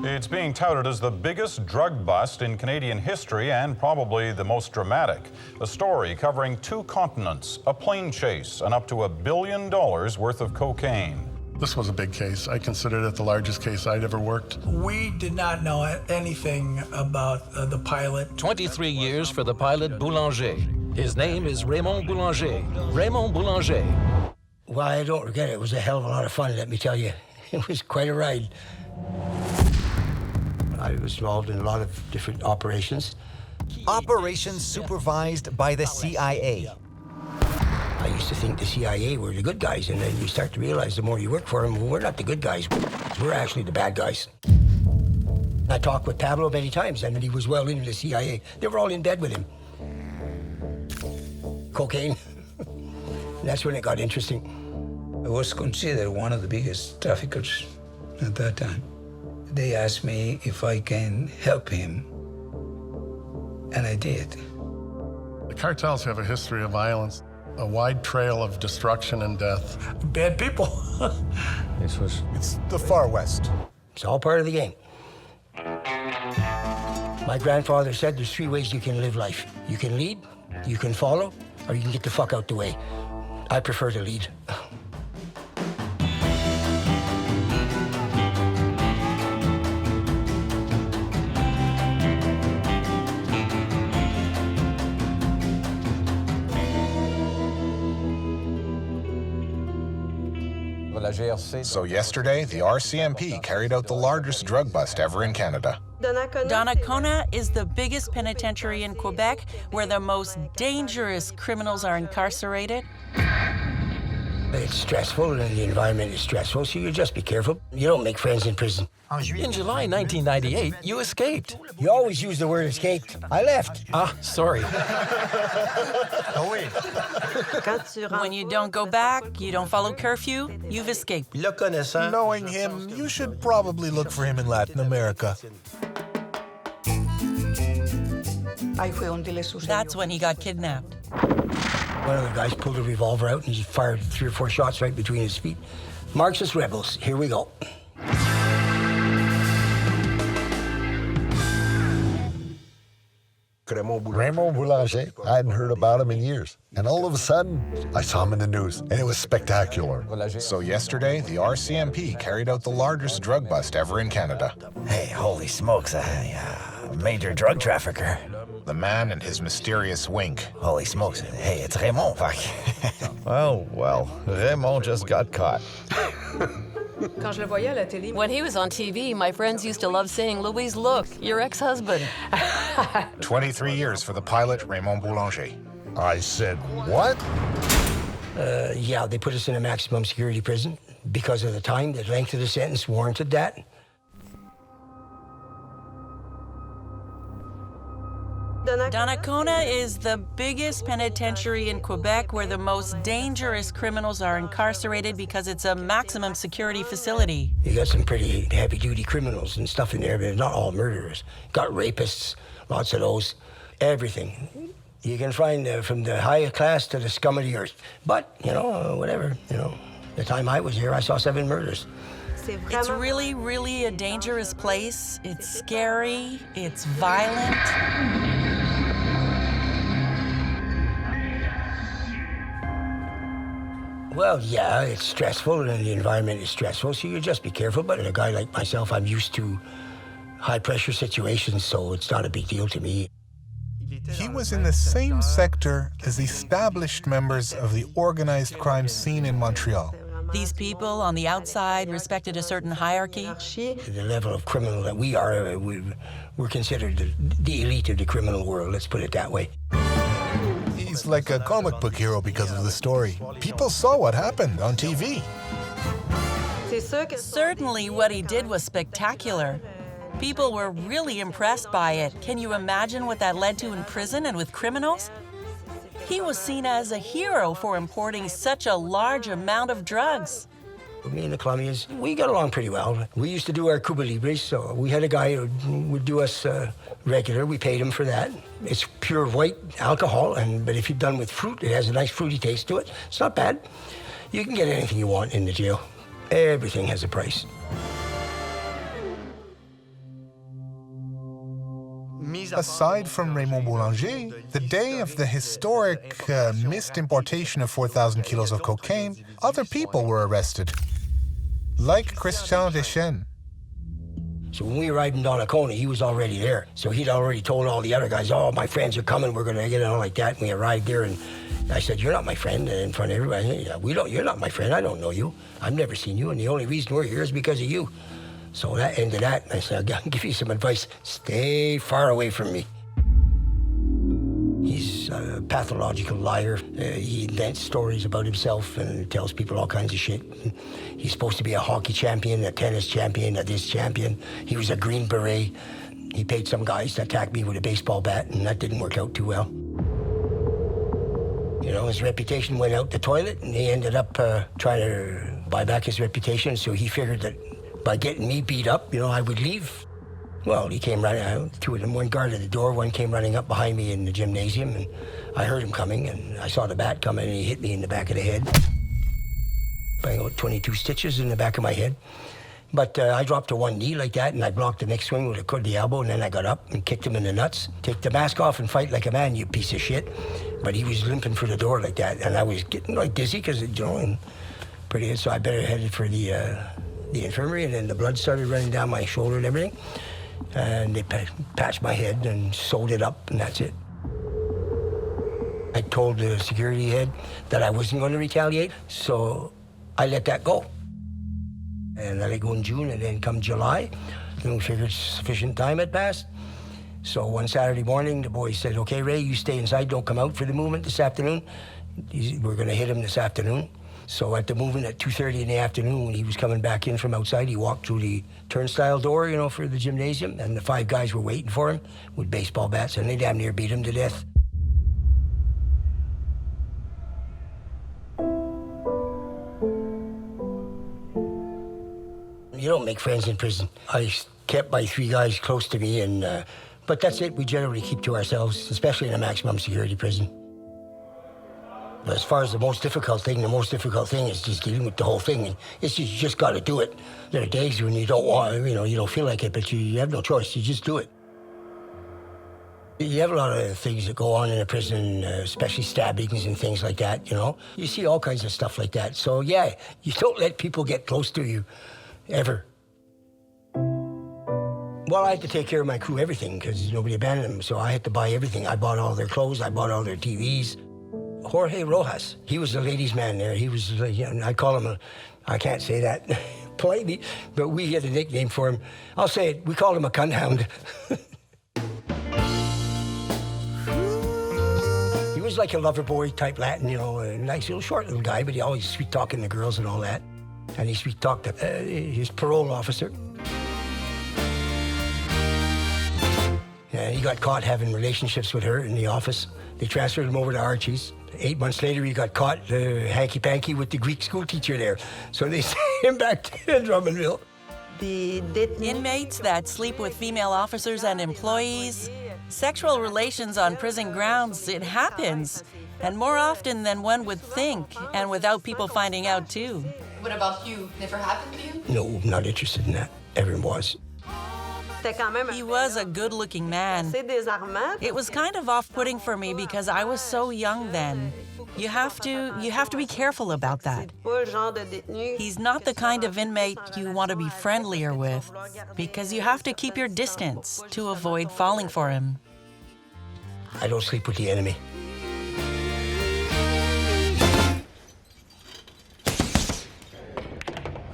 It's being touted as the biggest drug bust in Canadian history and probably the most dramatic. A story covering 2 continents, a plane chase, and up to $1 billion worth of cocaine. This was a big case. I considered it the largest case I'd ever worked. We did not know anything about the pilot. 23 years for the pilot Boulanger. His name is Raymond Boulanger. Raymond Boulanger. Well, I don't regret it. It was a hell of a lot of fun, let me tell you. It was quite a ride. I was involved in a lot of different operations. Operations supervised by the CIA. I used to think the CIA were the good guys, and then you start to realize the more you work for them, well, we're not the good guys. We're actually the bad guys. I talked with Pablo many times, and he was well into the CIA. They were all in bed with him. Cocaine. That's when it got interesting. I was considered one of the biggest traffickers at that time. They asked me if I can help him, and I did. The cartels have a history of violence, a wide trail of destruction and death. Bad people. It's the Far West. It's all part of the game. My grandfather said there's 3 ways you can live life. You can lead, you can follow, or you can get the fuck out the way. I prefer to lead. So yesterday, the RCMP carried out the largest drug bust ever in Canada. Donnacona is the biggest penitentiary in Quebec where the most dangerous criminals are incarcerated. It's stressful, and the environment is stressful, so you just be careful. You don't make friends in prison. In July 1998, you escaped. You always use the word escaped. I left. Ah, sorry. When you don't go back, you don't follow curfew, you've escaped. Knowing him, you should probably look for him in Latin America. That's when he got kidnapped. One of the guys pulled a revolver out and he fired 3 or 4 shots right between his feet. Marxist rebels, here we go. Raymond Boulanger, I hadn't heard about him in years. And all of a sudden, I saw him in the news, and it was spectacular. So yesterday, the RCMP carried out the largest drug bust ever in Canada. Hey, holy smokes, a major drug trafficker. The man and his mysterious wink. Holy smokes, hey, it's Raymond, fuck. Well, Raymond just got caught. When he was on TV, my friends used to love saying, "Louise, look, your ex-husband." 23 years for the pilot, Raymond Boulanger. I said, what? Yeah, they put us in a maximum security prison because of the time, the length of the sentence warranted that. Donnacona is the biggest penitentiary in Quebec where the most dangerous criminals are incarcerated because it's a maximum security facility. You got some pretty heavy-duty criminals and stuff in there, but not all murderers. Got rapists, lots of those, everything. You can find from the highest class to the scum of the earth. But, whatever, the time I was here, I saw 7 murders. It's really, really a dangerous place. It's scary, it's violent. Well, yeah, it's stressful, and the environment is stressful, so you just be careful. But a guy like myself, I'm used to high-pressure situations, so it's not a big deal to me. He was in the same sector as established members of the organized crime scene in Montreal. These people on the outside respected a certain hierarchy. The level of criminal that we are, we're considered the elite of the criminal world, let's put it that way. He's like a comic book hero because of the story. People saw what happened on TV. Certainly what he did was spectacular. People were really impressed by it. Can you imagine what that led to in prison and with criminals? He was seen as a hero for importing such a large amount of drugs. Me and the Colombians, we got along pretty well. We used to do our Cuba Libres, so we had a guy who would do us regular. We paid him for that. It's pure white alcohol, but if you're done with fruit, it has a nice fruity taste to it. It's not bad. You can get anything you want in the jail. Everything has a price. aside from Raymond Boulanger, the day of the historic missed importation of 4,000 kilos of cocaine, other people were arrested, like Christian Deschênes. So when we arrived in Donnacona, he was already there. So he'd already told all the other guys, oh, my friends are coming, we're going to get it, all like that. And we arrived there, and I said, you're not my friend, in front of everybody. You're not my friend, I don't know you. I've never seen you, and the only reason we're here is because of you. So that ended that. I said, I'll give you some advice. Stay far away from me. He's a pathological liar. He invents stories about himself and tells people all kinds of shit. He's supposed to be a hockey champion, a tennis champion, a this champion. He was a Green Beret. He paid some guys to attack me with a baseball bat, and that didn't work out too well. You know, his reputation went out the toilet, and he ended up trying to buy back his reputation, so he figured that by getting me beat up, I would leave. Well, he came running out, two of them, one guarded the door, one came running up behind me in the gymnasium, and I heard him coming, and I saw the bat coming, and he hit me in the back of the head. By about 22 stitches in the back of my head. But I dropped to one knee like that, and I blocked the next swing with the elbow, and then I got up and kicked him in the nuts. Take the mask off and fight like a man, you piece of shit. But he was limping for the door like that, and I was getting like dizzy because, and pretty good, so I better headed for the infirmary, and then the blood started running down my shoulder and everything. And they patched my head and sewed it up, and that's it. I told the security head that I wasn't going to retaliate, so I let that go. And I let it go in June, and then come July, we figured sufficient time had passed. So one Saturday morning, the boys said, okay, Ray, you stay inside, don't come out for the movement this afternoon. We're going to hit him this afternoon. So at the movement at 2:30 in the afternoon, when he was coming back in from outside, he walked through the turnstile door, for the gymnasium, and the 5 guys were waiting for him with baseball bats, and they damn near beat him to death. You don't make friends in prison. I kept my 3 guys close to me, but that's it. We generally keep to ourselves, especially in a maximum security prison. But as far as the most difficult thing is just dealing with the whole thing. It's just, you just got to do it. There are days when you don't want, you don't feel like it, but you have no choice. You just do it. You have a lot of things that go on in a prison, especially stabbings and things like that, You see all kinds of stuff like that. So, yeah, you don't let people get close to you, ever. Well, I had to take care of my crew, everything, because nobody abandoned them, so I had to buy everything. I bought all their clothes, I bought all their TVs. Jorge Rojas, he was the ladies' man there. He was, I call him I can't say that politely, but we had a nickname for him. I'll say it, we called him a cunt hound. He was like a lover boy type Latin, a nice little short little guy, but he always sweet-talking the girls and all that. And he sweet-talked his parole officer. He got caught having relationships with her in the office. They transferred him over to Archie's. 8 months later, he got caught hanky-panky with the Greek school teacher there. So they sent him back to Drummondville. The inmates that sleep with female officers and employees, sexual relations on prison grounds, it happens. And more often than one would think, and without people finding out too. What about you? Never happened to you? No, not interested in that. Everyone was. He was a good-looking man. It was kind of off-putting for me because I was so young then. You have to be careful about that. He's not the kind of inmate you want to be friendlier with because you have to keep your distance to avoid falling for him. I don't sleep with the enemy.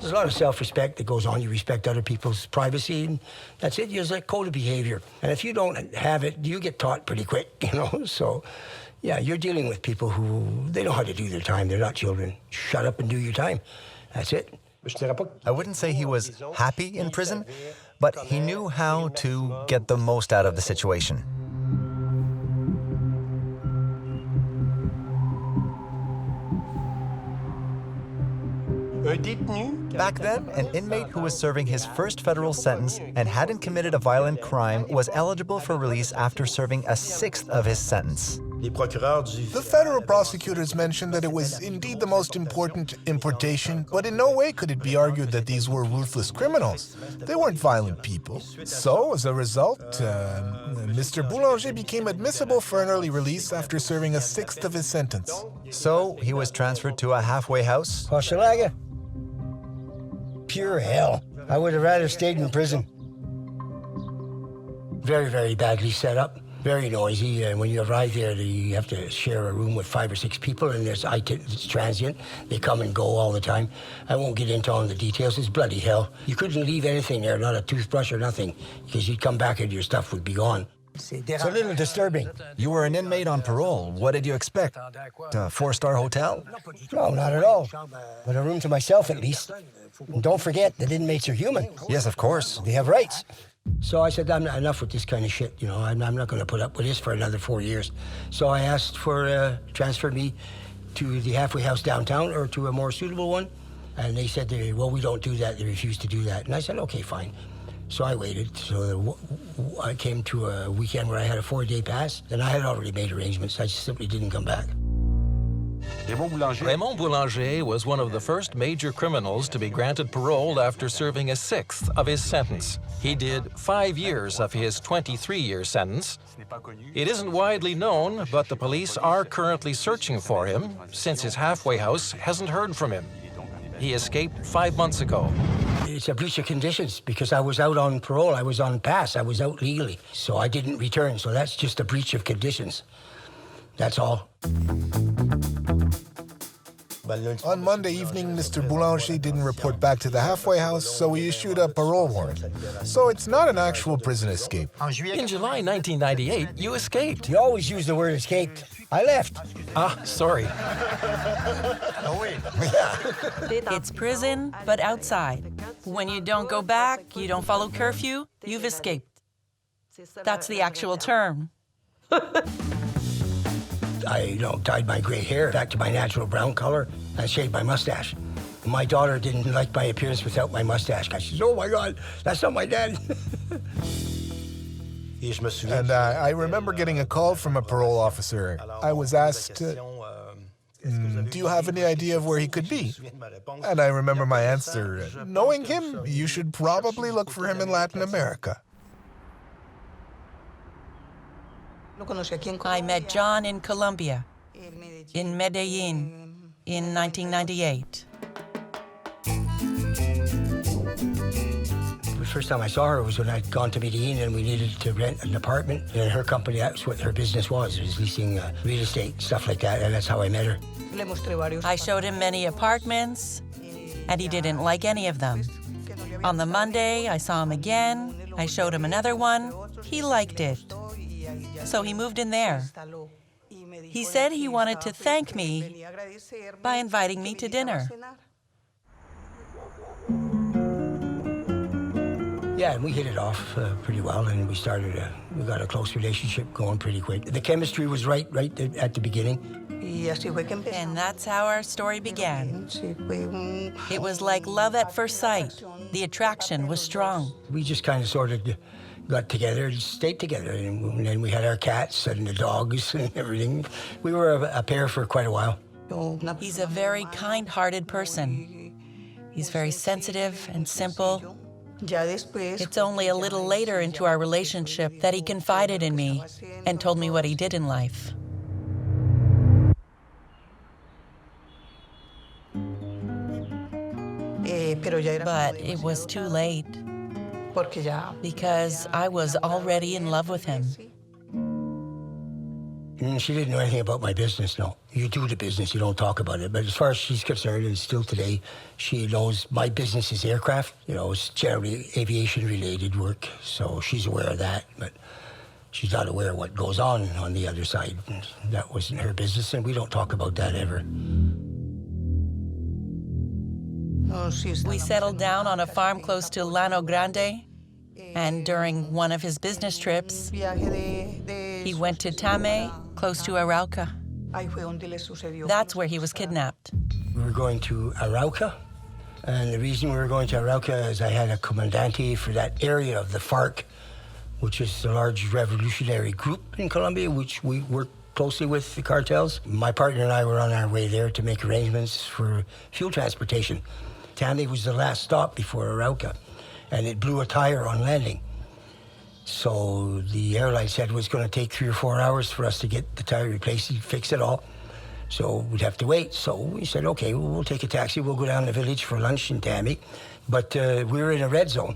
There's a lot of self-respect that goes on. You respect other people's privacy, and that's it. There's a code of behavior. And if you don't have it, you get taught pretty quick, So, yeah, you're dealing with people who, they know how to do their time. They're not children. Shut up and do your time. That's it. I wouldn't say he was happy in prison, but he knew how to get the most out of the situation. Back then, an inmate who was serving his first federal sentence and hadn't committed a violent crime was eligible for release after serving a 6th of his sentence. The federal prosecutors mentioned that it was indeed the most important importation, but in no way could it be argued that these were ruthless criminals. They weren't violent people. So, as a result, Mr. Boulanger became admissible for an early release after serving a sixth of his sentence. So he was transferred to a halfway house? Hochelaga? Pure hell. I would have rather stayed in prison. Very, very badly set up. Very noisy, and when you arrive there, you have to share a room with 5 or 6 people, and it's transient. They come and go all the time. I won't get into all the details. It's bloody hell. You couldn't leave anything there, not a toothbrush or nothing, because you'd come back and your stuff would be gone. It's a little disturbing. You were an inmate on parole. What did you expect? A 4-star hotel? No, not at all. But a room to myself, at least. And don't forget that inmates are human. Yes, of course. They have rights. So I said, I'm not enough with this kind of shit, you know. I'm not going to put up with this for another 4 years. So I asked for transfer me to the halfway house downtown or to a more suitable one. And they said, well, we don't do that. They refused to do that. And I said, okay, fine. So I waited. So I came to a weekend where I had a 4-day pass, and I had already made arrangements. I just simply didn't come back. Raymond Boulanger was one of the first major criminals to be granted parole after serving a sixth of his sentence. He did 5 years of his 23-year sentence. It isn't widely known, but the police are currently searching for him since his halfway house hasn't heard from him. He escaped 5 months ago. It's a breach of conditions because I was out on parole. I was on pass. I was out legally. So I didn't return. So that's just a breach of conditions. That's all. On Monday evening, Mr. Boulanger didn't report back to the halfway house, so we issued a parole warrant. So it's not an actual prison escape. In July 1998, you escaped. You always use the word escaped. I left. Ah, sorry. It's prison, but outside. When you don't go back, you don't follow curfew, you've escaped. That's the actual term. I dyed my gray hair back to my natural brown color and shaved my mustache. My daughter didn't like my appearance without my mustache. She says, oh my God, that's not my dad. And I remember getting a call from a parole officer. I was asked, do you have any idea of where he could be? And I remember my answer, knowing him, you should probably look for him in Latin America. I met John in Colombia, in Medellin, in 1998. The first time I saw her was when I'd gone to Medellin and we needed to rent an apartment. And her company, that's what her business was. It was leasing real estate, stuff like that, and that's how I met her. I showed him many apartments, and he didn't like any of them. On the Monday, I saw him again. I showed him another one. He liked it. So he moved in there. He said he wanted to thank me by inviting me to dinner. Yeah, and we hit it off pretty well, and we got a close relationship going pretty quick. The chemistry was right at the beginning. And that's how our story began. It was like love at first sight. The attraction was strong. We just kind of sort of got together and stayed together, and then we had our cats and the dogs and everything. We were a pair for quite a while. He's a very kind-hearted person. He's very sensitive and simple. It's only a little later into our relationship that he confided in me and told me what he did in life. But it was too late. Because I was already in love with him. She didn't know anything about my business, no. You do the business, you don't talk about it. But as far as she's concerned, and still today, she knows my business is aircraft. You know, it's generally aviation-related work, so she's aware of that. But she's not aware of what goes on the other side. That wasn't her business, and we don't talk about that ever. We settled down on a farm close to Llano Grande, and during one of his business trips, he went to Tame, close to Arauca. That's where he was kidnapped. We were going to Arauca, and the reason we were going to Arauca is I had a comandante for that area of the FARC, which is a large revolutionary group in Colombia, which we worked closely with the cartels. My partner and I were on our way there to make arrangements for fuel transportation. Tammy was the last stop before Arauca, and it blew a tire on landing. So the airline said it was going to take 3 or 4 hours for us to get the tire replaced, fix it all. So we'd have to wait. So we said, okay, we'll take a taxi. We'll go down the village for lunch in Tammy. But we were in a red zone,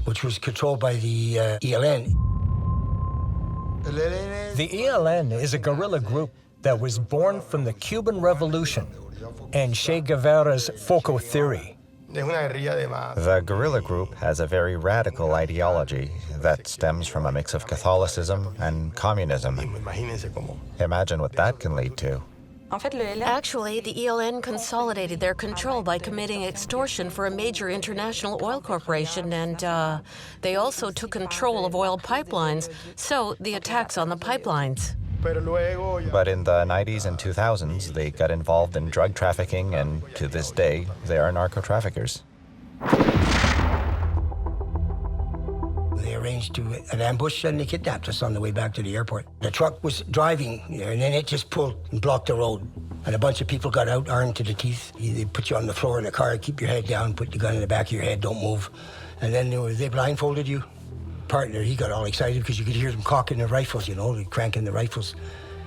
which was controlled by the ELN. The ELN is a guerrilla group that was born from the Cuban Revolution and Che Guevara's FOCO theory. The guerrilla group has a very radical ideology that stems from a mix of Catholicism and communism. Imagine what that can lead to. Actually, the ELN consolidated their control by committing extortion for a major international oil corporation, and they also took control of oil pipelines, so the attacks on the pipelines. But in the 90s and 2000s, they got involved in drug trafficking, and to this day, they are narco-traffickers. They arranged an ambush and they kidnapped us on the way back to the airport. The truck was driving and then it just pulled and blocked the road. And a bunch of people got out armed to the teeth. They put you on the floor of the car, keep your head down, put the gun in the back of your head, don't move. And then they blindfolded you. Partner, he got all excited because you could hear them cocking their rifles, you know, they cranking the rifles.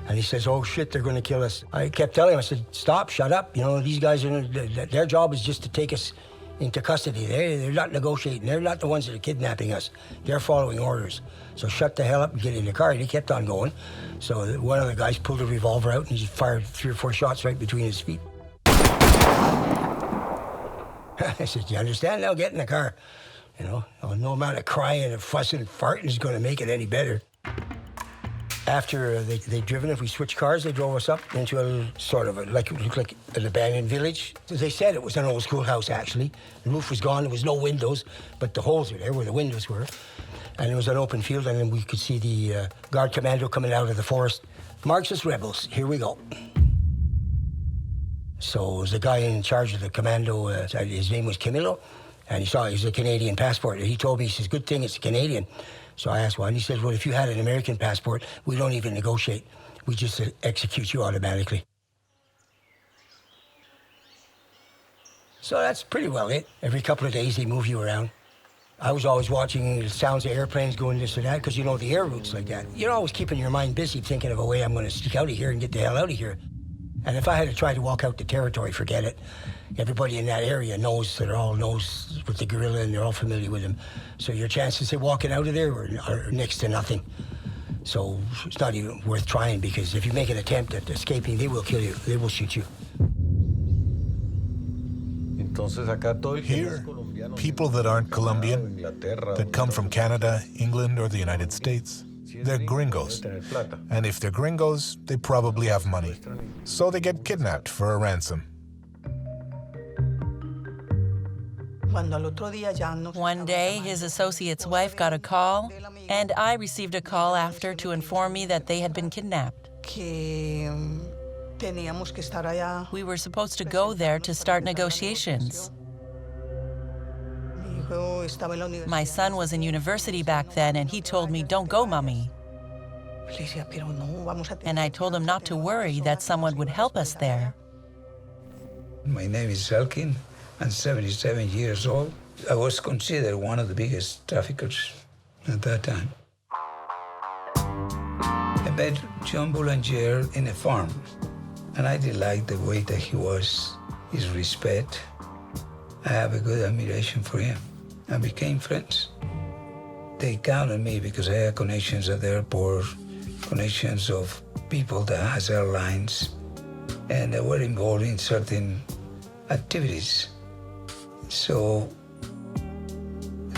And he says, oh shit, they're gonna kill us. I kept telling him, I said, stop, shut up. You know, these guys, their job is just to take us into custody. They're not negotiating. They're not the ones that are kidnapping us. They're following orders. So shut the hell up and get in the car. And he kept on going. So one of the guys pulled a revolver out and he fired 3 or 4 shots right between his feet. I said, you understand now? Get in the car. You know, no amount of crying and fussing and farting is going to make it any better. After they'd driven us, we switched cars. They drove us up into a sort of looked like an abandoned village. They said it was an old schoolhouse, actually. The roof was gone. There was no windows, but the holes were there where the windows were. And it was an open field, and then we could see the guard commando coming out of the forest. Marxist rebels, here we go. So it was the guy in charge of the commando, his name was Camilo. And he was a Canadian passport. And he told me, he says, good thing it's a Canadian. So I asked why, and he says, well, if you had an American passport, we don't even negotiate. We just execute you automatically. So that's pretty well it. Every couple of days, they move you around. I was always watching the sounds of airplanes going this or that, because you know the air routes like that. You're always keeping your mind busy thinking of a way I'm going to sneak out of here and get the hell out of here. And if I had to try to walk out the territory, forget it. Everybody in that area knows with the guerrilla and they're all familiar with him. So your chances of walking out of there are next to nothing. So it's not even worth trying, because if you make an attempt at escaping, they will kill you. They will shoot you. Here, people that aren't Colombian, that come from Canada, England, or the United States, they're gringos. And if they're gringos, they probably have money. So they get kidnapped for a ransom. One day, his associate's wife got a call, and I received a call after to inform me that they had been kidnapped. We were supposed to go there to start negotiations. My son was in university back then, and he told me, don't go, Mommy. And I told him not to worry, that someone would help us there. My name is Elkin. I'm 77 years old. I was considered one of the biggest traffickers at that time. I met John Boulanger in a farm, and I did like the way that he was, his respect. I have a good admiration for him, and became friends. They counted me because I had connections at the airport, connections of people that has airlines, and they were involved in certain activities. So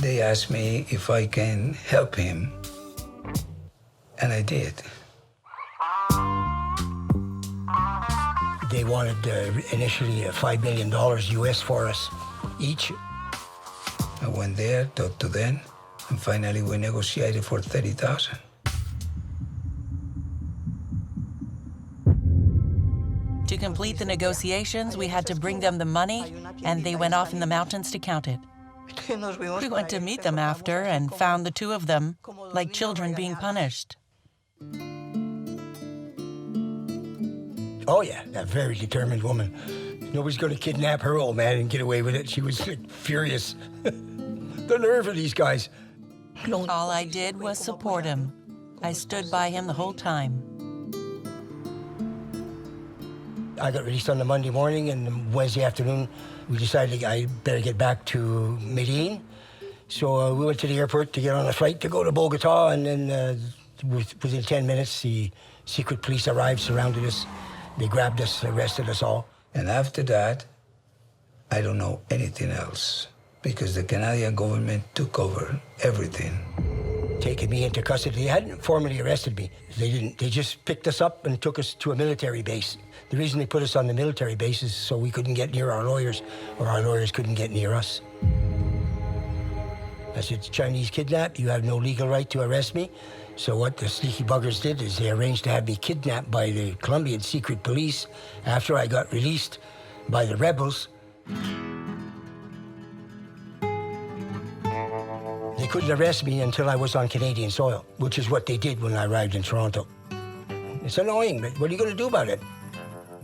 they asked me if I can help him, and I did. They wanted initially $5 million US for us each. I went there, talked to them, and finally we negotiated for $30,000. To complete the negotiations, we had to bring them the money, and they went off in the mountains to count it. We went to meet them after and found the two of them like children being punished. Oh yeah, a very determined woman. Nobody's going to kidnap her old man and get away with it. She was furious. The nerve of these guys. All I did was support him. I stood by him the whole time. I got released on the Monday morning, and Wednesday afternoon, we decided I better get back to Medellin. So we went to the airport to get on a flight to go to Bogota, and then within 10 minutes, the secret police arrived, surrounded us. They grabbed us, arrested us all. And after that, I don't know anything else, because the Canadian government took over everything. Taking me into custody. They hadn't formally arrested me. They didn't. They just picked us up and took us to a military base. The reason they put us on the military base is so we couldn't get near our lawyers, or our lawyers couldn't get near us. I said, Chinese kidnap, you have no legal right to arrest me. So what the sneaky buggers did is they arranged to have me kidnapped by the Colombian secret police after I got released by the rebels. They couldn't arrest me until I was on Canadian soil, which is what they did when I arrived in Toronto. It's annoying, but what are you going to do about it?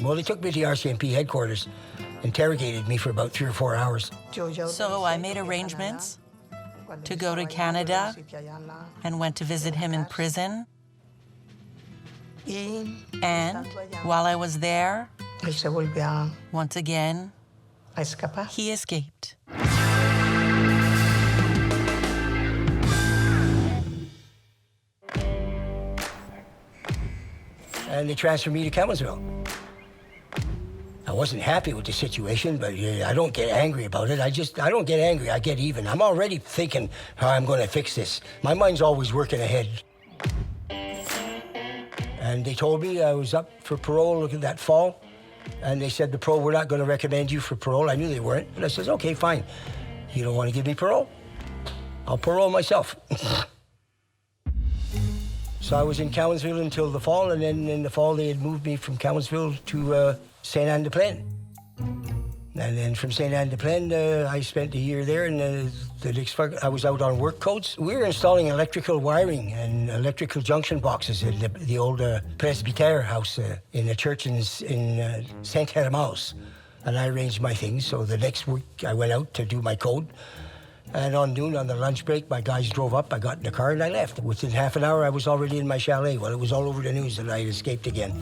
Well, they took me to the RCMP headquarters, interrogated me for about 3 or 4 hours. So I made arrangements to go to Canada and went to visit him in prison. And while I was there, once again, he escaped. And they transferred me to Camelsville. I wasn't happy with the situation, but I don't get angry about it. I don't get angry, I get even. I'm already thinking how I'm going to fix this. My mind's always working ahead. And they told me I was up for parole looking that fall. And they said, we're not going to recommend you for parole. I knew they weren't. And I said, okay, fine. You don't want to give me parole? I'll parole myself. So I was in Cowansville until the fall, and then in the fall they had moved me from Cowansville to Saint-Anne-de-Plaine. And then from Saint-Anne-de-Plaine, I spent a year there, and I was out on work codes. We were installing electrical wiring and electrical junction boxes in the old Presbytère house in the church in Saint-Hermaus. And I arranged my things, so the next week I went out to do my code. And on noon, on the lunch break, my guys drove up, I got in the car, and I left. Within half an hour, I was already in my chalet. Well, it was all over the news that I had escaped again.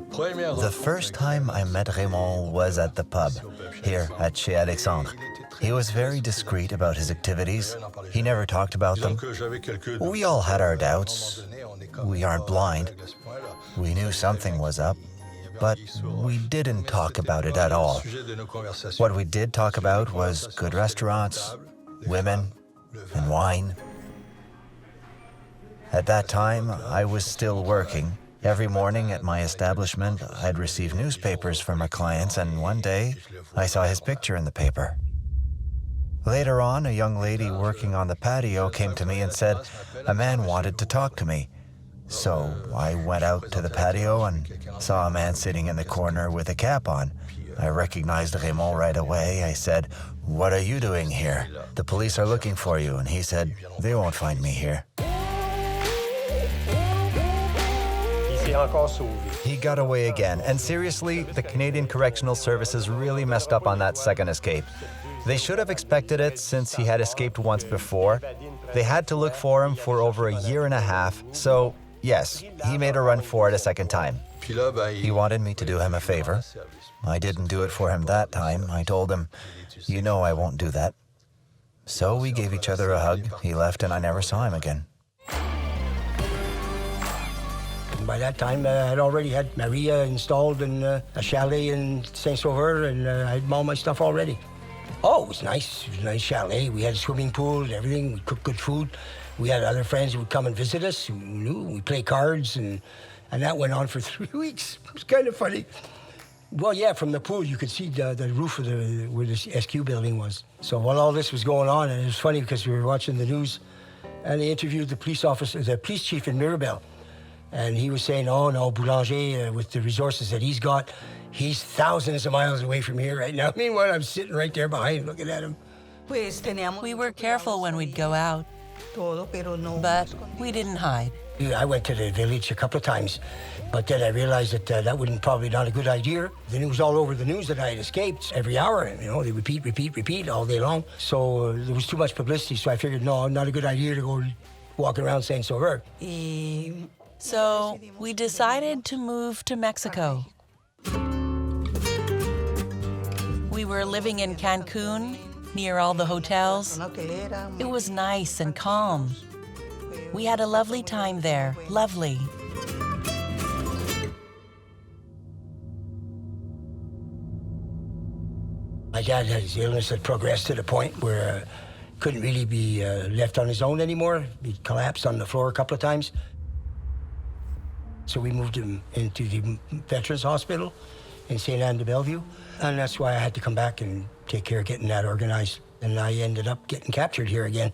The first time I met Raymond was at the pub, here at Chez Alexandre. He was very discreet about his activities. He never talked about them. We all had our doubts. We aren't blind. We knew something was up, but we didn't talk about it at all. What we did talk about was good restaurants, women, and wine. At that time, I was still working. Every morning at my establishment, I'd receive newspapers from our clients, and one day, I saw his picture in the paper. Later on, a young lady working on the patio came to me and said a man wanted to talk to me. So I went out to the patio and saw a man sitting in the corner with a cap on. I recognized Raymond right away. I said, "What are you doing here? The police are looking for you." And he said, "They won't find me here." He got away again, and seriously, the Canadian Correctional Services really messed up on that second escape. They should have expected it since he had escaped once before. They had to look for him for over a year and a half, so yes, he made a run for it a second time. He wanted me to do him a favor. I didn't do it for him that time. I told him, "You know I won't do that." So we gave each other a hug. He left and I never saw him again. By that time, I had already had Maria installed in a chalet in Saint-Sauveur, and I had all my stuff already. Oh, it was nice. It was a nice chalet. We had a swimming pool and everything. We cooked good food. We had other friends who would come and visit us who knew. We played cards, and that went on for 3 weeks. It was kind of funny. Well, yeah, from the pool, you could see the roof of where the SQ building was. So while all this was going on, and it was funny because we were watching the news, and they interviewed the police chief in Mirabel. And he was saying, oh, no, Boulanger, with the resources that he's got, he's thousands of miles away from here right now. Meanwhile, I'm sitting right there behind looking at him. We were careful when we'd go out. But we didn't hide. I went to the village a couple of times, but then I realized that that wouldn't probably not a good idea. The news all over the news that I had escaped every hour. You know, they repeat all day long. So there was too much publicity. So I figured, no, not a good idea to go walking around saying so hurt. So we decided to move to Mexico. We were living in Cancun, near all the hotels. It was nice and calm. We had a lovely time there, lovely. My dad had his illness that progressed to the point where couldn't really be left on his own anymore. He collapsed on the floor a couple of times. So we moved him into the Veterans Hospital in St. Anne de Bellevue. And that's why I had to come back and take care of getting that organized. And I ended up getting captured here again.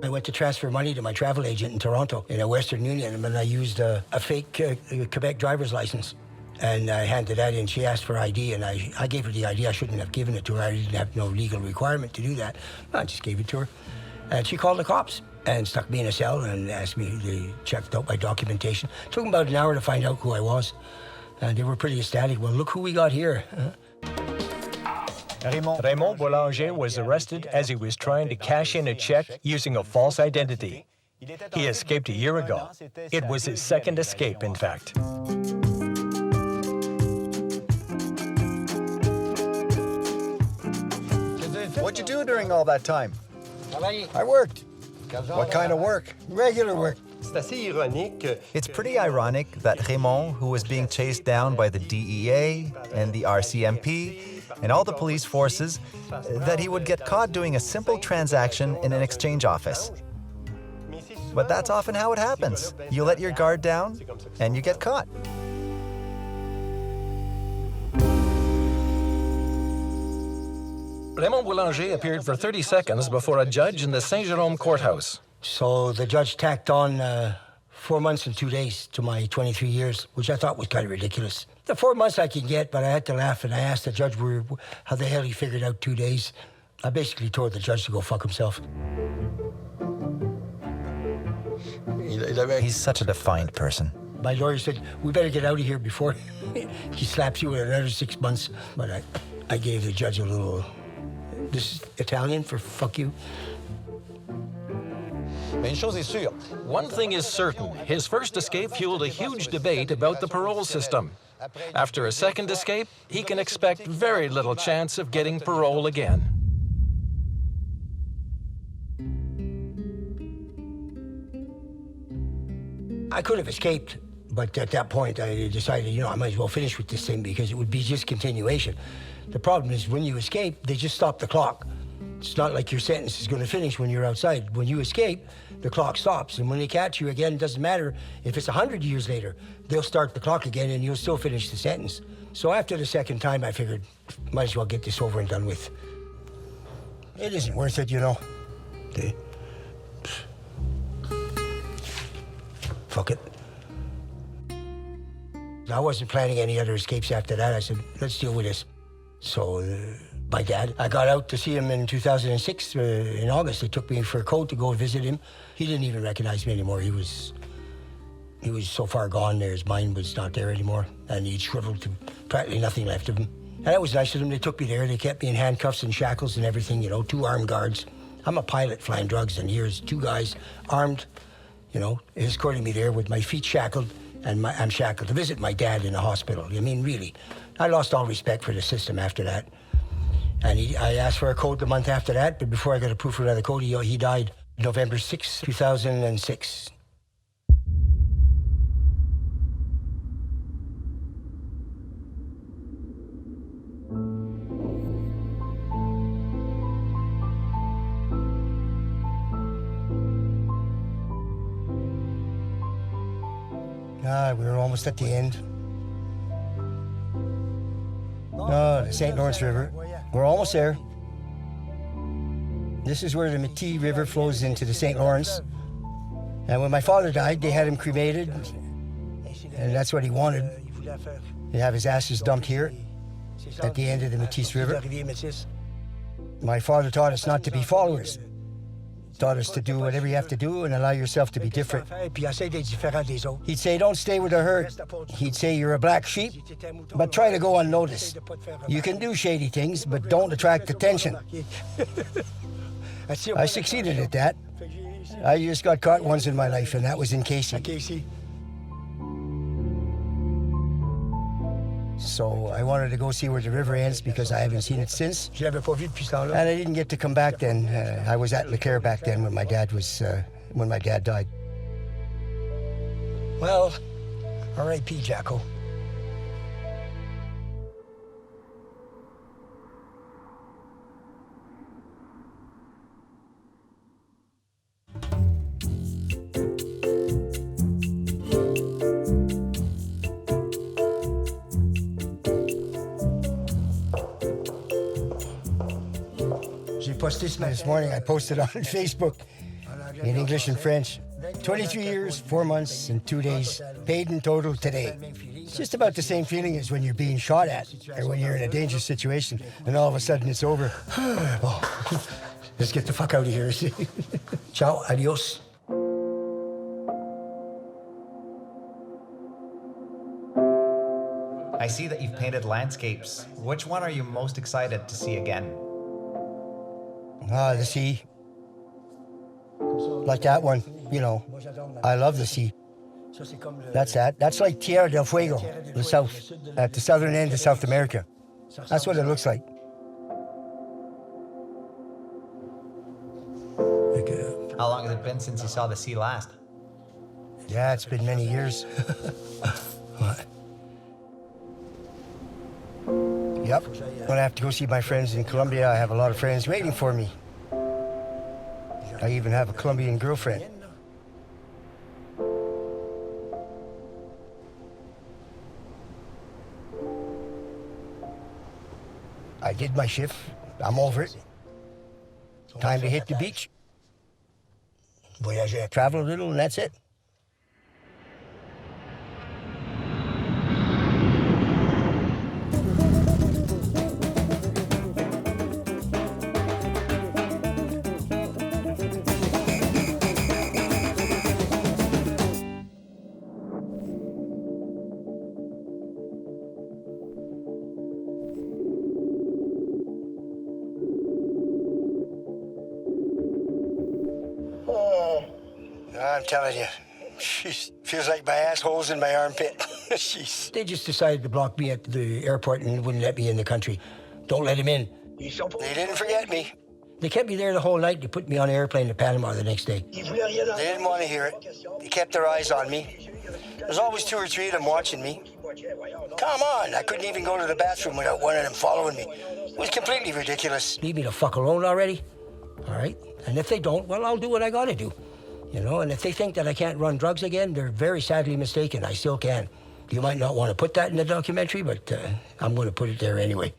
I went to transfer money to my travel agent in Toronto in a Western Union, and I used a fake Quebec driver's license. And I handed that in. She asked for ID, and I gave her the ID. I shouldn't have given it to her. I didn't have no legal requirement to do that. I just gave it to her. And she called the cops and stuck me in a cell and asked me, they checked out my documentation. It took them about an hour to find out who I was. And they were pretty ecstatic. Well, look who we got here. Raymond Boulanger was arrested as he was trying to cash in a check using a false identity. He escaped a year ago. It was his second escape, in fact. What'd you do during all that time? I worked. What kind of work? Regular work. It's pretty ironic that Raymond, who was being chased down by the DEA and the RCMP and all the police forces, that he would get caught doing a simple transaction in an exchange office. But that's often how it happens. You let your guard down and you get caught. Raymond Boulanger appeared for 30 seconds before a judge in the Saint-Jérôme courthouse. So the judge tacked on 4 months and 2 days to my 23 years, which I thought was kind of ridiculous. The 4 months I can get, but I had to laugh, and I asked the judge how the hell he figured out 2 days. I basically told the judge to go fuck himself. He's such a defiant person. My lawyer said, we better get out of here before he slaps you with another 6 months. But I gave the judge a little, this is Italian for fuck you. One thing is certain, his first escape fueled a huge debate about the parole system. After a second escape, he can expect very little chance of getting parole again. I could have escaped, but at that point I decided, I might as well finish with this thing because it would be just continuation. The problem is when you escape, they just stop the clock. It's not like your sentence is going to finish when you're outside. When you escape, the clock stops. And when they catch you again, it doesn't matter if it's 100 years later. They'll start the clock again and you'll still finish the sentence. So after the second time, I figured, might as well get this over and done with. It isn't worth it, Fuck it. I wasn't planning any other escapes after that. I said, let's deal with this. So my dad, I got out to see him in 2006 in August. They took me for a coat to go visit him. He didn't even recognize me anymore. He was so far gone there. His mind was not there anymore. And he'd shriveled to practically nothing left of him. And that was nice of them. They took me there. They kept me in handcuffs and shackles and everything, 2 armed guards. I'm a pilot flying drugs, and here's 2 guys armed, escorting me there with my feet shackled, and I'm shackled to visit my dad in the hospital. I mean, really. I lost all respect for the system after that. And I asked for a code the month after that, but before I got approved for another code, he died November 6, 2006. We were almost at the end. The St. Lawrence River. We're almost there. This is where the Métis River flows into the St. Lawrence. And when my father died, they had him cremated. And that's what he wanted. To have his ashes dumped here at the end of the Métis River. My father taught us not to be followers. Taught us to do whatever you have to do and allow yourself to be different. He'd say, don't stay with the herd. He'd say, you're a black sheep, but try to go unnoticed. You can do shady things, but don't attract attention. I succeeded at that. I just got caught once in my life, and that was in Casey. So I wanted to go see where the river ends because I haven't seen it since. And I didn't get to come back then. I was at Leclerc back then when my dad died. Well, R.I.P. Jacko. This morning I posted on Facebook in English and French. 23 years, 4 months, and 2 days. Paid in total today. It's just about the same feeling as when you're being shot at or when you're in a dangerous situation and all of a sudden it's over. Oh, let's get the fuck out of here. Ciao, adios. I see that you've painted landscapes. Which one are you most excited to see again? The sea. Like that one, you know. I love the sea. That's that. That's like Tierra del Fuego, the south, at the southern end of South America. That's what it looks like. How long has it been since you saw the sea last? Yeah, it's been many years. Yep. I'm gonna have to go see my friends in Colombia. I have a lot of friends waiting for me. I even have a Colombian girlfriend. I did my shift. I'm over it. Time to hit the beach. Voyager. Travel a little and that's it. I'm telling you, feels like my asshole's in my armpit. Jeez. They just decided to block me at the airport and wouldn't let me in the country. Don't let him in. They didn't forget me. They kept me there the whole night. They put me on an airplane to Panama the next day. They didn't want to hear it. They kept their eyes on me. There's always 2 or 3 of them watching me. Come on, I couldn't even go to the bathroom without one of them following me. It was completely ridiculous. Leave me the fuck alone already, all right? And if they don't, well, I'll do what I gotta do. You know, and if they think that I can't run drugs again, they're very sadly mistaken. I still can. You might not want to put that in the documentary, but I'm going to put it there anyway.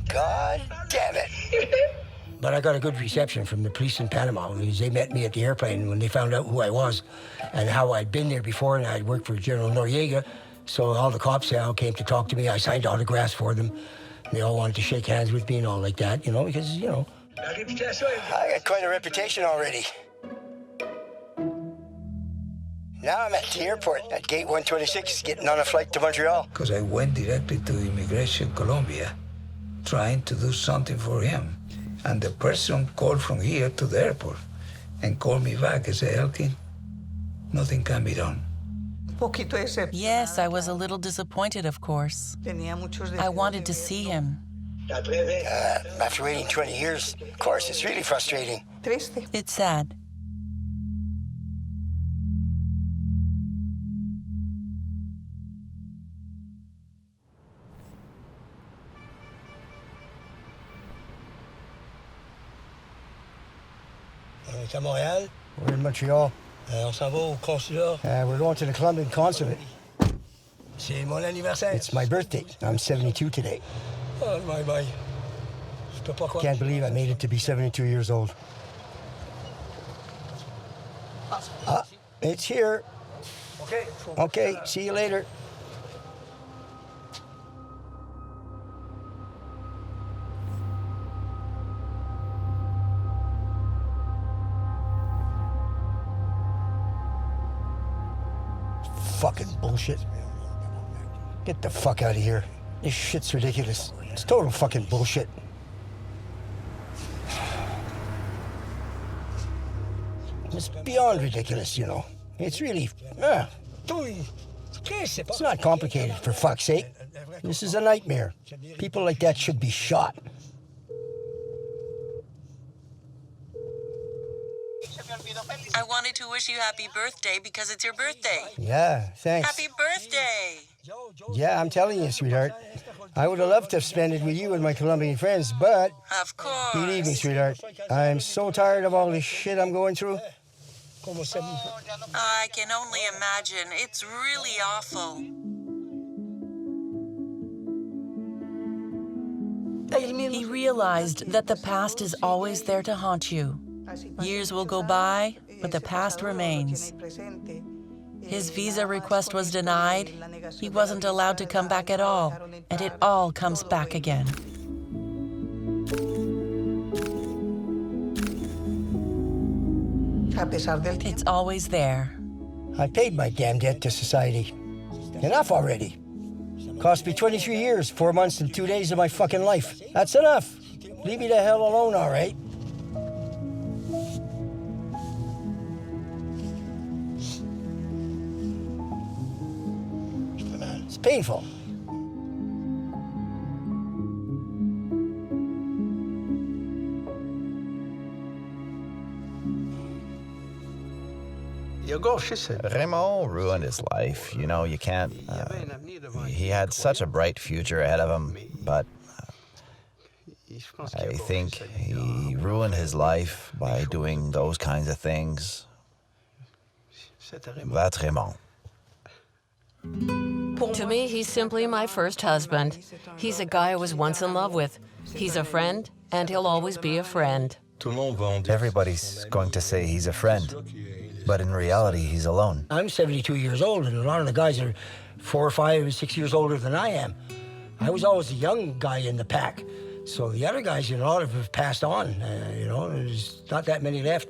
God damn it. But I got a good reception from the police in Panama. They met me at the airplane when they found out who I was and how I'd been there before, and I'd worked for General Noriega. So all the cops all came to talk to me. I signed autographs for them. They all wanted to shake hands with me and all like that, you know, because, you know, I got quite a reputation already. Now I'm at the airport at gate 126 getting on a flight to Montreal. Because I went directly to Immigration Colombia trying to do something for him. And the person called from here to the airport and called me back and said, Elkin, nothing can be done. Yes, I was a little disappointed, of course. I wanted to see him. After waiting 20 years, of course, it's really frustrating. It's sad. It's at Montreal. We're in Montreal. On s'en va au consulat. We're going to the Colombian consulate. C'est mon anniversaire. It's my birthday. I'm 72 today. Oh, my. Can't believe I made it to be 72 years old. It's here. Okay, see you later. bullshit. Get the fuck out of here. This shit's ridiculous. It's total fucking bullshit. It's beyond ridiculous, you know. It's really, it's not complicated, for fuck's sake. This is a nightmare. People like that should be shot. I wanted to wish you happy birthday because it's your birthday. Yeah, thanks. Happy birthday! Yeah, I'm telling you, sweetheart. I would have loved to have spent it with you and my Colombian friends, but... Of course. Believe me, sweetheart, I'm so tired of all this shit I'm going through. I can only imagine. It's really awful. He realized that the past is always there to haunt you. Years will go by, but the past remains. His visa request was denied. He wasn't allowed to come back at all, and it all comes back again. It's always there. I paid my damn debt to society. Enough already. Cost me 23 years, 4 months, and 2 days of my fucking life. That's enough. Leave me the hell alone, all right? It's painful. Raymond ruined his life. You know, you can't... he had such a bright future ahead of him, but I think he ruined his life by doing those kinds of things. That's Raymond. To me, he's simply my first husband. He's a guy I was once in love with. He's a friend, and he'll always be a friend. Everybody's going to say he's a friend, but in reality, he's alone. I'm 72 years old, and a lot of the guys are 4 or 5 or 6 years older than I am. I was always the young guy in the pack. So the other guys, you know, a lot of them have passed on. You know, there's not that many left.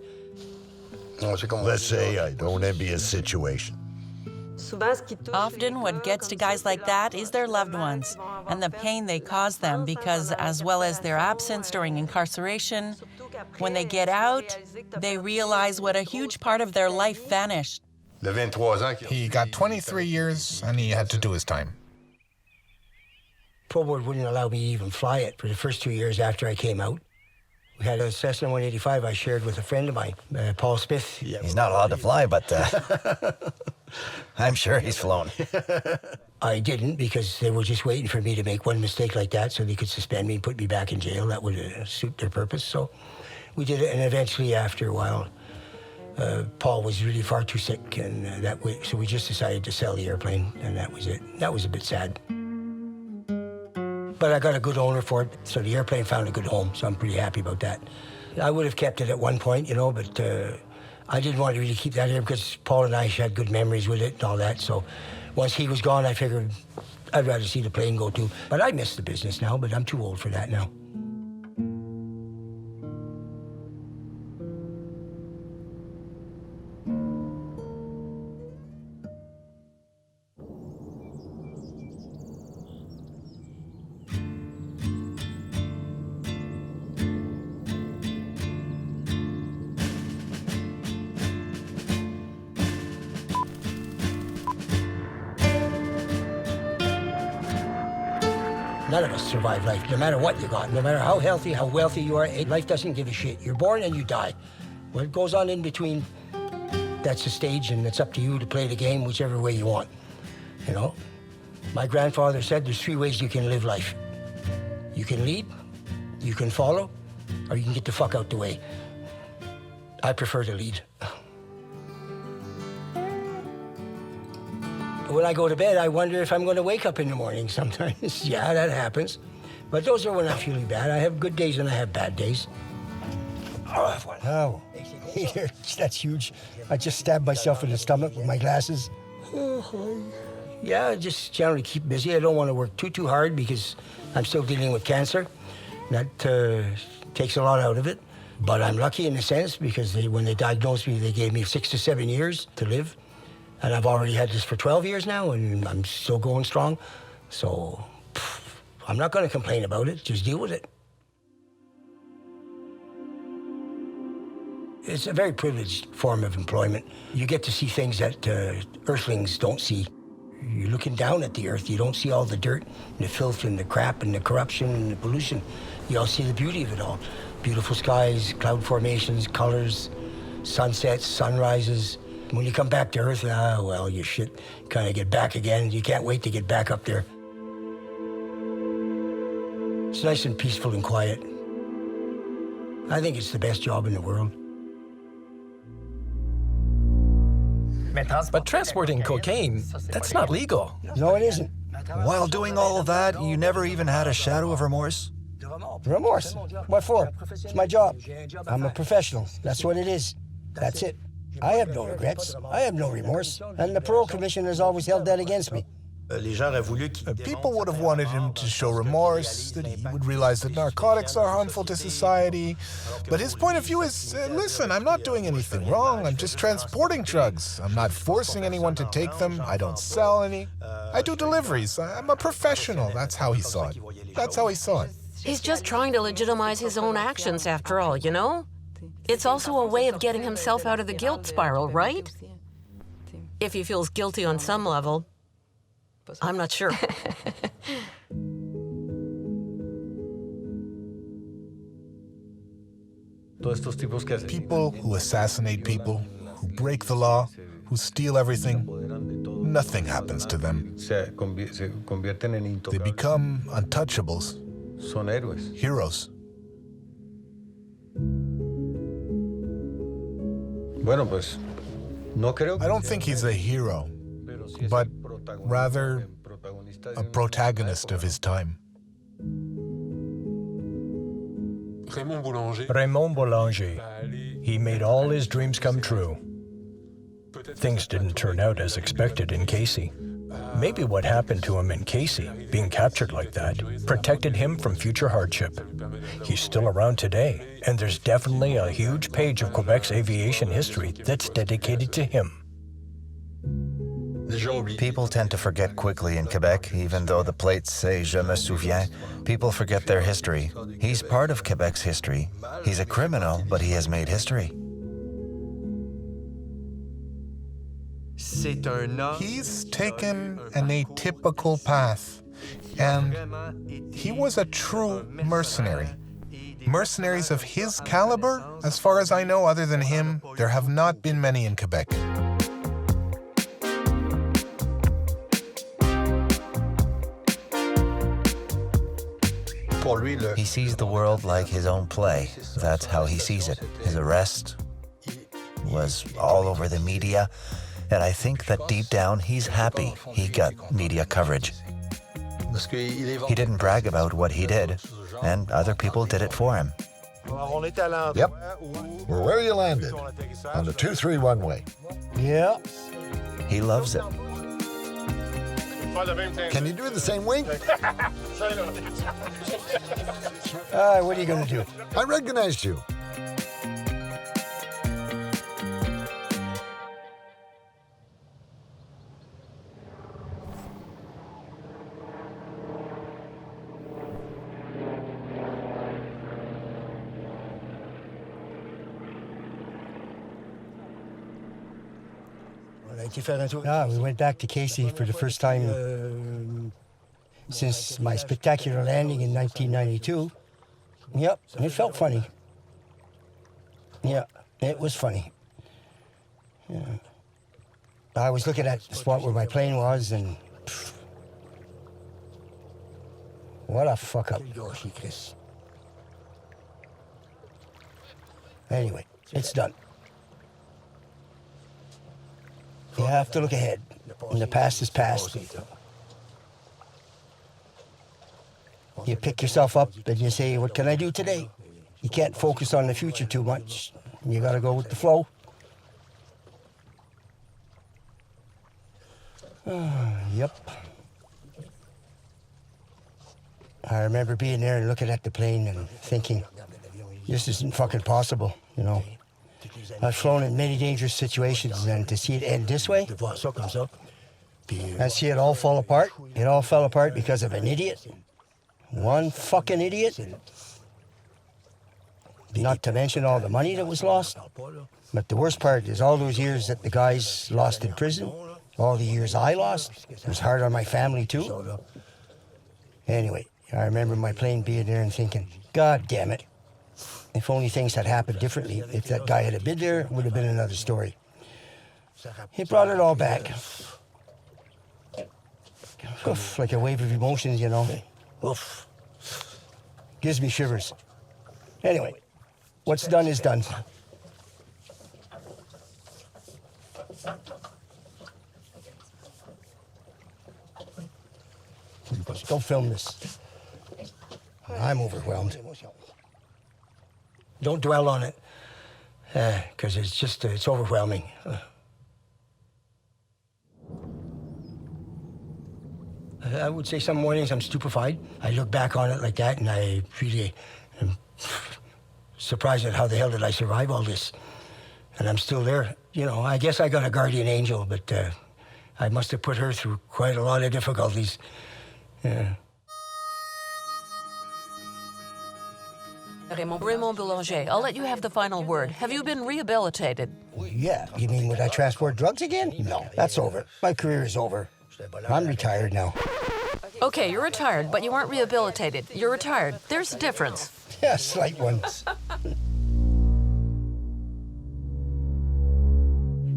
Let's say I don't envy his situation. Often what gets to guys like that is their loved ones and the pain they cause them because, as well as their absence during incarceration, when they get out, they realize what a huge part of their life vanished. He got 23 years and he had to do his time. Pro Board wouldn't allow me to even fly it for the first 2 years after I came out. We had a Cessna 185 I shared with a friend of mine, Paul Smith. He's not allowed to fly, but I'm sure he's flown. I didn't because they were just waiting for me to make one mistake like that so they could suspend me and put me back in jail. That would suit their purpose. So we did it, and eventually, after a while, Paul was really far too sick, and so we just decided to sell the airplane, and that was it. That was a bit sad. But I got a good owner for it, so the airplane found a good home, so I'm pretty happy about that. I would have kept it at one point, you know, but I didn't want to really keep that here because Paul and I had good memories with it and all that, so once he was gone, I figured I'd rather see the plane go too. But I miss the business now, but I'm too old for that now. None of us survive life, no matter what you got, no matter how healthy, how wealthy you are. Life doesn't give a shit. You're born and you die. What goes on in between, that's the stage, and it's up to you to play the game whichever way you want, you know? My grandfather said there's 3 ways you can live life. You can lead, you can follow, or you can get the fuck out the way. I prefer to lead. When I go to bed, I wonder if I'm going to wake up in the morning sometimes. Yeah, that happens. But those are when I'm feeling bad. I have good days and I have bad days. Oh, that's huge. I just stabbed myself in the stomach with my glasses. Yeah, I just generally keep busy. I don't want to work too hard because I'm still dealing with cancer. That takes a lot out of it. But I'm lucky in a sense because when they diagnosed me, they gave me 6 to 7 years to live. And I've already had this for 12 years now, and I'm still going strong. So I'm not going to complain about it. Just deal with it. It's a very privileged form of employment. You get to see things that earthlings don't see. You're looking down at the earth. You don't see all the dirt and the filth and the crap and the corruption and the pollution. You all see the beauty of it all. Beautiful skies, cloud formations, colors, sunsets, sunrises. When you come back to earth, well, you shit, kind of get back again. You can't wait to get back up there. It's nice and peaceful and quiet. I think it's the best job in the world. But transporting cocaine, that's not legal. No, it isn't. While doing all of that, you never even had a shadow of remorse? Remorse? What for? It's my job. I'm a professional. That's what it is. That's it. I have no regrets. I have no remorse. And the parole commission has always held that against me. People would have wanted him to show remorse, that he would realize that narcotics are harmful to society. But his point of view is, listen, I'm not doing anything wrong. I'm just transporting drugs. I'm not forcing anyone to take them. I don't sell any. I do deliveries. I'm a professional. That's how he saw it. That's how he saw it. He's just trying to legitimize his own actions, after all, you know? It's also a way of getting himself out of the guilt spiral, right? If he feels guilty on some level. I'm not sure. People who assassinate people, who break the law, who steal everything, nothing happens to them. They become untouchables. Heroes. I don't think he's a hero, but rather a protagonist of his time. Raymond Boulanger. He made all his dreams come true. Things didn't turn out as expected in Casey. Maybe what happened to him in Casey, being captured like that, protected him from future hardship. He's still around today, and there's definitely a huge page of Quebec's aviation history that's dedicated to him. People tend to forget quickly in Quebec, even though the plates say Je me souviens. People forget their history. He's part of Quebec's history. He's a criminal, but he has made history. He's taken an atypical path, and he was a true mercenary. Mercenaries of his caliber, as far as I know, other than him, there have not been many in Quebec. He sees the world like his own play. That's how he sees it. His arrest was all over the media, and I think that deep down he's happy he got media coverage. He didn't brag about what he did, and other people did it for him. Yep, we're where you landed, on the 231 way. Yeah. He loves it. Can you do it the same way? What are you going to do? I recognized you. We went back to Casey for the first time since my spectacular landing in 1992. Yep, it felt funny. Yeah, it was funny. Yeah. I was looking at the spot where my plane was, and what a fuck up. Anyway, it's done. You have to look ahead, and the past is past. You pick yourself up and you say, what can I do today? You can't focus on the future too much. You gotta go with the flow. Yep. I remember being there and looking at the plane and thinking, this isn't fucking possible, you know. I've flown in many dangerous situations, and to see it end this way, and see it all fall apart, it all fell apart because of an idiot. One fucking idiot. Not to mention all the money that was lost. But the worst part is all those years that the guys lost in prison, all the years I lost. It was hard on my family too. Anyway, I remember my plane being there and thinking, God damn it. If only things had happened differently, if that guy had been there, it would have been another story. He brought it all back. Oof, like a wave of emotions, you know. Oof. Gives me shivers. Anyway, what's done is done. Don't film this. I'm overwhelmed. Don't dwell on it, because it's overwhelming. I would say some mornings I'm stupefied. I look back on it like that, and I really am surprised at how the hell did I survive all this. And I'm still there. You know, I guess I got a guardian angel, but I must have put her through quite a lot of difficulties. Raymond Boulanger, I'll let you have the final word. Have you been rehabilitated? Yeah. You mean would I transport drugs again? No, that's over. My career is over. I'm retired now. Okay, you're retired, but you weren't rehabilitated. You're retired. There's a difference. Yeah, a slight one.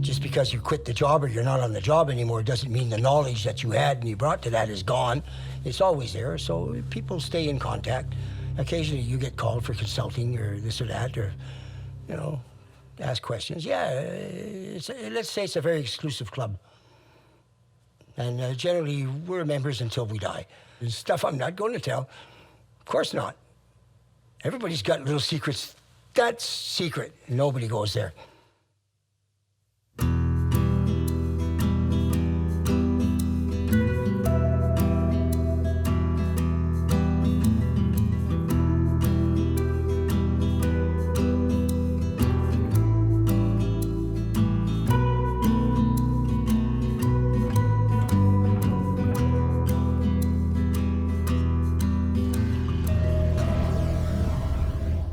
Just because you quit the job or you're not on the job anymore doesn't mean the knowledge that you had and you brought to that is gone. It's always there, so people stay in contact. Occasionally you get called for consulting or this or that, or, you know, ask questions. Yeah, let's say it's a very exclusive club. And generally, we're members until we die. There's stuff I'm not going to tell. Of course not. Everybody's got little secrets. That's secret. Nobody goes there.